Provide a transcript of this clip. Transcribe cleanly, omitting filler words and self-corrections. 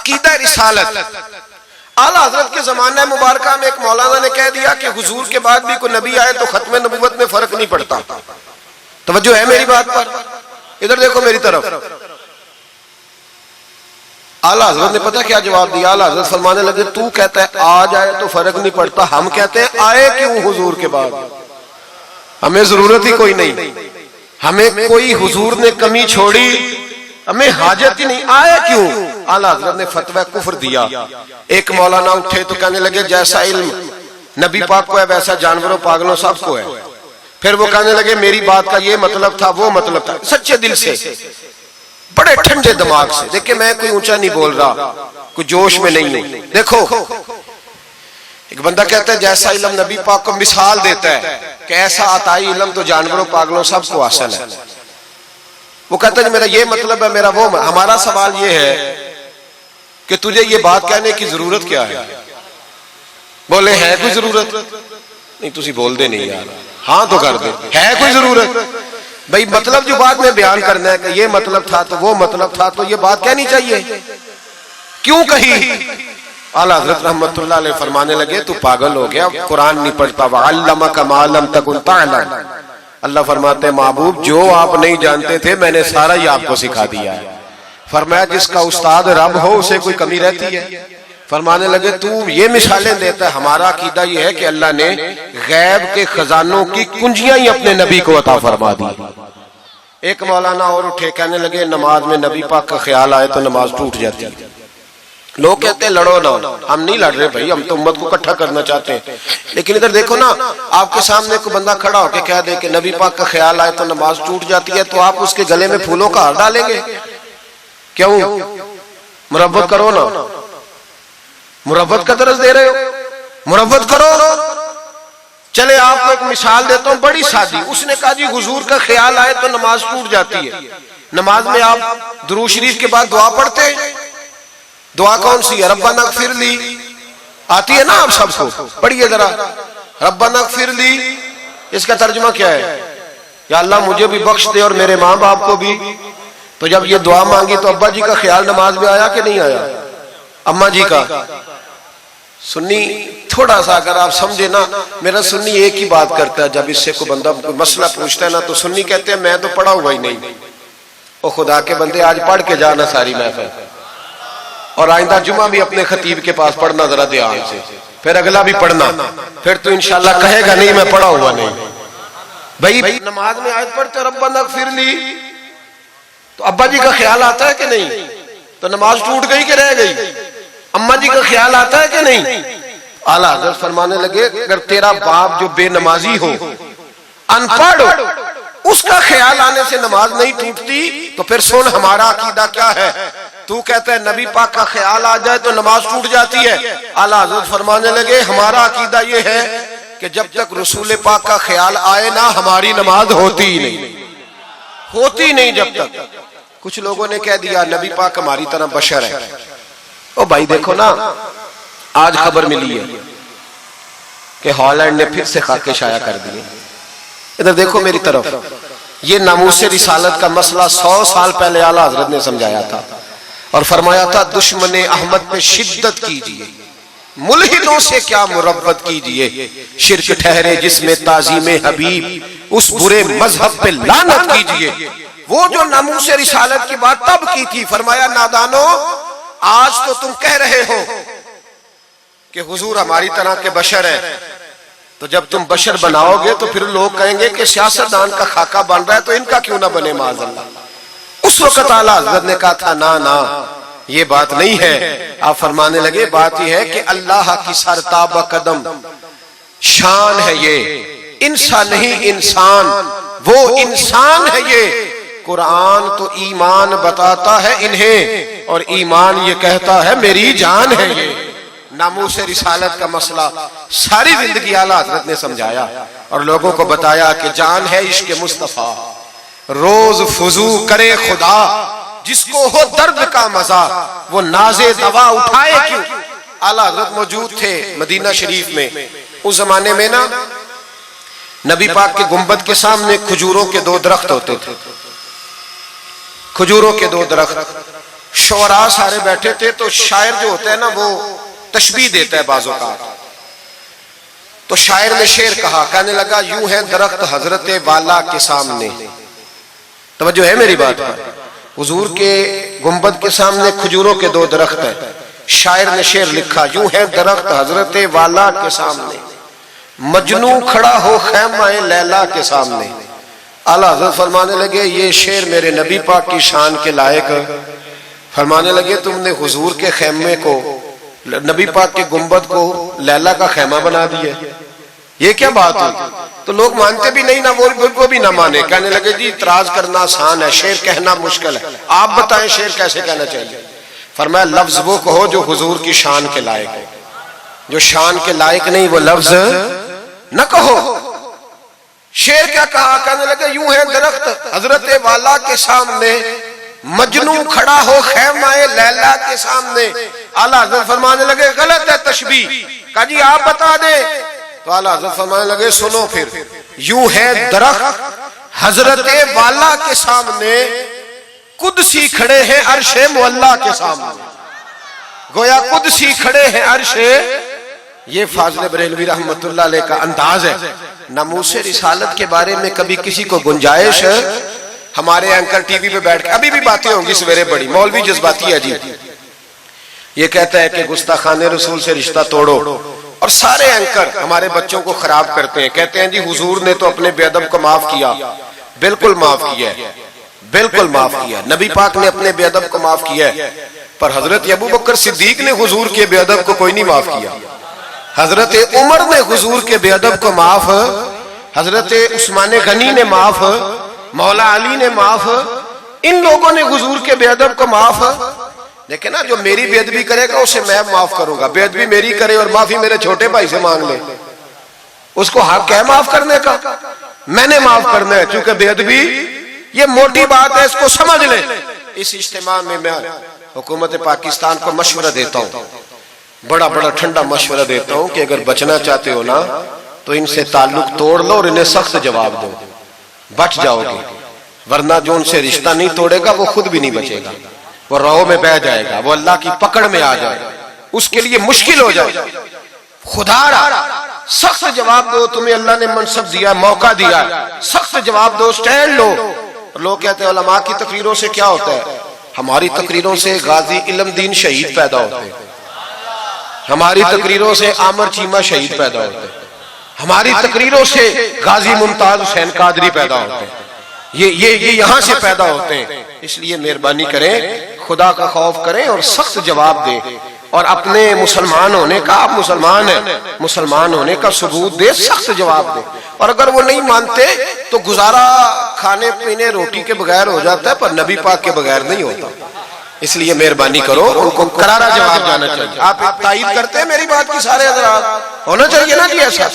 عقیدہ رسالت. اعلیٰ حضرت کے زمانہ مبارکہ میں ایک مولانا نے کہہ دیا کہ حضور کے بعد بھی کوئی نبی آئے تو ختم نبوت میں فرق نہیں پڑتا. توجہ ہے میری بات پر؟ ادھر دیکھو میری طرف. اعلیٰ حضرت نے پتہ کیا جواب دیا؟ اعلیٰ حضرت فرمانے لگے تو کہتا ہے آ جائے تو فرق نہیں پڑتا، ہم کہتے ہیں آئے کیوں حضور کے بعد؟ ہمیں ضرورت ہی کوئی نہیں، ہمیں کوئی حضور نے کمی چھوڑی، ہمیں حاجت ہی نہیں، آئے کیوں؟ اعلیٰ حضرت نے فتویٰ کفر دیا. ایک مولانا اٹھے تو کہنے لگے جیسا علم نبی پاک کو ہے ویسا جانوروں پاگلوں سب کو ہے. پھر وہ کہنے لگے میری بات کا یہ مطلب تھا وہ مطلب تھا، سچے دل سے بڑے ٹھنڈے دماغ سے. دیکھیں میں کوئی اونچا نہیں بول رہا، کوئی جوش میں نہیں ہوں. دیکھو ایک بندہ کہتا ہے جیسا علم نبی پاک کو مثال دیتا ہے کہ ایسا عطائی علم تو جانوروں پاگلوں سب کو حاصل ہے. وہ کہتا ہے میرا یہ مطلب ہے میرا وہ. ہمارا سوال یہ ہے کہ تجھے یہ بات کہنے کی ضرورت کیا ہے؟ بولے ہے کوئی ضرورت؟ نہیں تسی بول دے نہیں یار، ہاں تو کر دے. ہے کوئی ضرورت؟ بھئی مطلب جو بات میں بیان کرنا ہے کہ یہ مطلب تھا تو وہ مطلب تھا تو یہ بات کہنی چاہیے، کیوں کہی؟ اعلیٰ حضرت رحمت اللہ علیہ فرمانے لگے تو پاگل ہو گیا، قرآن نہیں پڑھتا. وَعَلَّمَكَ مَا لَمْ تَكُنْ تَعْلَمْ. اللہ فرماتے ہیں محبوب جو آپ نہیں جانتے تھے میں نے سارا ہی آپ کو سکھا دیا ہے. فرمایا جس کا استاد رب ہو اسے کوئی کمی رہتی ہے؟ فرمانے لگے تو یہ مثالیں دیتا ہے. ہمارا عقیدہ یہ ہے کہ اللہ نے غیب کے خزانوں کی کنجیاں ہی اپنے نبی کو عطا فرما دی. ایک مولانا اور اٹھے کہنے لگے نماز میں نبی پاک کا خیال آئے تو نماز ٹوٹ جاتی ہے. لوگ کہتے ہیں لڑو نہ. ہم نہیں لڑ رہے بھائی، ہم تو امت کو اکٹھا کرنا چاہتے ہیں. لیکن ادھر دیکھو نا، آپ کے سامنے کوئی بندہ کھڑا ہو کے کہہ دے کہ نبی پاک کا خیال آئے تو نماز ٹوٹ جاتی ہے، تو آپ اس کے گلے میں پھولوں کا ہار ڈالیں گے؟ کیوں؟ مربت کرو نا، مربت کا درس دے رہے ہو، مربت کرو. چلے آپ کو ایک مثال دیتا ہوں بڑی سادی. اس نے کہا جی حضور کا خیال آئے تو نماز ٹوٹ جاتی ہے. نماز میں آپ درود شریف کے بعد دعا پڑھتے ہیں. دعا کون سی ہے؟ ربنا اغفر لی آتی ہے نا آپ سب کو، پڑھیے ذرا ربنا اغفر لی. اس کا ترجمہ کیا ہے؟ یا اللہ مجھے بھی بخش دے اور میرے ماں باپ کو بھی. تو جب یہ دعا مانگی تو ابا جی کا خیال نماز میں آیا کہ نہیں آیا؟ اماں جی کا؟ سنی تھوڑا سا اگر آپ سمجھے نا، میرا سنی ایک ہی بات کرتا ہے. جب اس سے کوئی بندہ کوئی مسئلہ پوچھتا ہے نا تو سنی کہتے ہیں میں تو پڑھا ہوا ہی نہیں. او خدا کے بندے آج پڑھ کے جانا ساری محفل، اور آئندہ جمعہ بھی اپنے خطیب کے پاس پڑھنا ذرا دھیان سے، پھر اگلا بھی پڑھنا، پھر تو انشاءاللہ کہے گا نہیں میں پڑھا ہوا نہیں. بھائی نماز میں آیت پڑھتے ربنا اغفر لی تو ابا جی کا خیال آتا ہے کہ نہیں؟ تو نماز ٹوٹ گئی کہ رہ گئی؟ اماں جی کا خیال آتا ہے کہ نہیں؟ اعلیٰ حضرت فرمانے لگے اگر تیرا باپ جو بے نمازی ہو، ان پڑھ ہو، اس کا خیال آنے سے نماز نہیں ٹوٹتی تو پھر سن ہمارا عقیدہ کیا ہے. تو کہتا ہے نبی پاک کا خیال آ جائے تو نماز ٹوٹ جاتی ہے. اعلیٰ حضرت فرمانے لگے ہمارا عقیدہ یہ ہے کہ جب تک رسول پاک کا خیال آئے نا ہماری نماز ہوتی ہی نہیں، ہوتی نہیں جب تک. کچھ لوگوں نے کہہ دیا نبی پاک ہماری طرح بشر ہے. او بھائی دیکھو نا، آج خبر ملی ہے کہ ہالینڈ نے پھر سے خاکے شائع کر دیے. ادھر دیکھو میری طرف. یہ ناموس رسالت کا مسئلہ 100 سال پہلے اعلیٰ حضرت نے سمجھایا تھا اور فرمایا تھا دشمن احمد پہ شدت کیجئے، ملحدوں سے کیا مربت کیجئے، شرک ٹھہرے جس میں تعظیم حبیب، اس برے مذہب پہ لعنت کیجئے. وہ جو ناموس رسالت کی بات تب کی تھی، فرمایا نادانو آج تو تم کہہ رہے ہو کہ حضور ہماری طرح کے بشر ہے، تو جب تم بشر بناؤ گے تو پھر لوگ کہیں گے کہ سیاستدان کا خاکہ بن رہا ہے تو ان کا کیوں نہ بنے معاذ اللہ. اس وقت اعلیٰ حضرت نے کہا تھا نا یہ بات نہیں ہے. آپ فرمانے لگے بات یہ ہے کہ اللہ کی سرتابہ قدم شان ہے، یہ انسان نہیں انسان، وہ انسان ہے. یہ قرآن تو ایمان بتاتا ہے انہیں اور ایمان یہ کہتا ہے میری جان ہے. یہ ناموس رسالت کا مسئلہ ساری زندگی اعلیٰ حضرت نے سمجھایا اور لوگوں کو بتایا کہ جان ہے عشق مصطفیٰ، روز فضو کرے خدا، جس کو ہو درد کا مزہ وہ ناز دوا اٹھائے کیوں. اعلیٰ حضرت موجود تھے مدینہ شریف میں. اس زمانے میں نا نبی پاک کے گنبد کے سامنے کھجوروں کے 2 درخت ہوتے تھے، کھجوروں کے 2 درخت. شعراء سارے بیٹھے تھے تو شاعر جو ہوتا ہے نا وہ تشبیہ دیتا ہے بعض اوقات. تو شاعر نے شعر کہا, کہنے لگا یوں ہے درخت حضرت والا کے سامنے. توجہ ہے میری بات پر؟ حضور کے گنبد کے سامنے کھجوروں کے 2 درخت ہیں. شاعر نے شعر لکھا یوں ہے درخت حضرت والا کے سامنے, مجنو کھڑا ہو خیمہ لیلا کے سامنے. اعلیٰ حضرت فرمانے لگے یہ شعر میرے نبی پاک کی شان کے لائق. فرمانے لگے تم نے حضور کے خیمے کو, نبی پاک کے گنبد کو لیلا کا خیمہ بنا دیا, یہ کیا بات ہوئی؟ تو لوگ مانتے بھی نہیں, نہ وہ بھی نہ مانے. کہنے لگے جی اعتراض کرنا آسان ہے, شعر کہنا مشکل ہے, آپ بتائیں شعر کیسے کہنا چاہیے. فرمایا لفظ وہ کہو جو حضور کی شان کے لائق ہے, جو شان کے لائق نہیں وہ لفظ نہ کہو. شعر کیا کہا؟ کہنے لگے یوں ہے درخت حضرت والا کے سامنے, مجنو کھڑا ہو خیمہ لیلا کے سامنے. اعلیٰ حضرت فرمانے لگے غلط ہے تشبیہ. کہا جی آپ بتا دیں. تو اعلیٰ حضرت فرمانے لگے سنو پھر, یوں ہے درخت حضرت والا کے سامنے, قدسی کھڑے ہیں عرش معلا کے سامنے. گویا قدسی کھڑے ہیں عرش. یہ فاضل بریلوی رحمت اللہ علیہ کا انداز ہے. ناموس رسالت کے بارے میں کبھی کسی کو گنجائش, ہمارے اینکر ٹی وی پہ بیٹھ کے, ابھی بھی باتیں ہوں گی سویرے بڑی, مولوی جذباتی ہے جی, یہ کہتا ہے کہ گستاخان رسول سے رشتہ توڑو, اور سارے اینکر ہمارے بچوں کو خراب کرتے ہیں. کہتے ہیں جی حضور نے تو اپنے بے ادب کو معاف کیا. بالکل معاف کیا ہے, بالکل معاف کیا. نبی پاک نے اپنے بے ادب کو معاف کیا ہے, پر حضرت ابو بکر صدیق نے حضور کے بے ادب کو کوئی نہیں معاف کیا. حضرت عمر نے حضور کے بے ادب کو معاف, حضرت عثمان غنی نے معاف, مولا علی نے معاف, ان لوگوں نے حضور کے بے ادب کو معاف. لیکن نا جو میری بے ادبی کرے گا اسے میں معاف کروں گا. بے ادبی میری کرے اور معافی میرے چھوٹے بھائی سے مانگ لے, اس کو حق ہے معاف کرنے کا, میں نے معاف کرنا ہے. کیونکہ بے ادبی یہ موٹی بات ہے, اس کو سمجھ لیں. اس اجتماع میں میں حکومت پاکستان کو مشورہ دیتا ہوں, بڑا ٹھنڈا مشورہ دیتا ہوں کہ اگر بچنا چاہتے ہو نا تو ان سے تعلق توڑ لو اور انہیں سخت جواب دو, بچ جاؤ گے. ورنہ جو ان سے رشتہ نہیں توڑے گا وہ خود بھی نہیں بچے گا, وہ راہوں میں بہ جائے گا, وہ اللہ کی پکڑ میں آ جائے گا, اس کے لیے مشکل ہو جائے. خدا را سخت جواب دو, تمہیں اللہ نے منصب دیا, موقع دیا, سخت جواب دو, سٹینڈ لو. لوگ کہتے ہیں علماء کی تقریروں سے کیا ہوتا ہے؟ ہماری تقریروں سے غازی علم دین شہید پیدا ہوتے ہیں, ہماری تقریروں سے عامر چیمہ شہید پیدا ہوتے ہیں, ہماری تقریروں سے غازی ممتاز حسین قادری پیدا ہوتے ہیں, یہ یہاں سے پیدا ہوتے ہیں. اس لیے مہربانی کریں, خدا کا خوف کریں اور سخت جواب دیں, اور اپنے مسلمان ہونے کا, آپ مسلمان ہیں, مسلمان ہونے کا ثبوت دیں, سخت جواب دیں. اور اگر وہ نہیں مانتے تو گزارا کھانے پینے روٹی کے بغیر ہو جاتا ہے, پر نبی پاک کے بغیر نہیں ہوتا. اس لیے مہربانی کرو, ان کو کرارا جواب جانا چاہیے. آپ تائید کرتے ہیں میری بات کی؟ سارے حضرات ہونا چاہیے نا جی ایسا.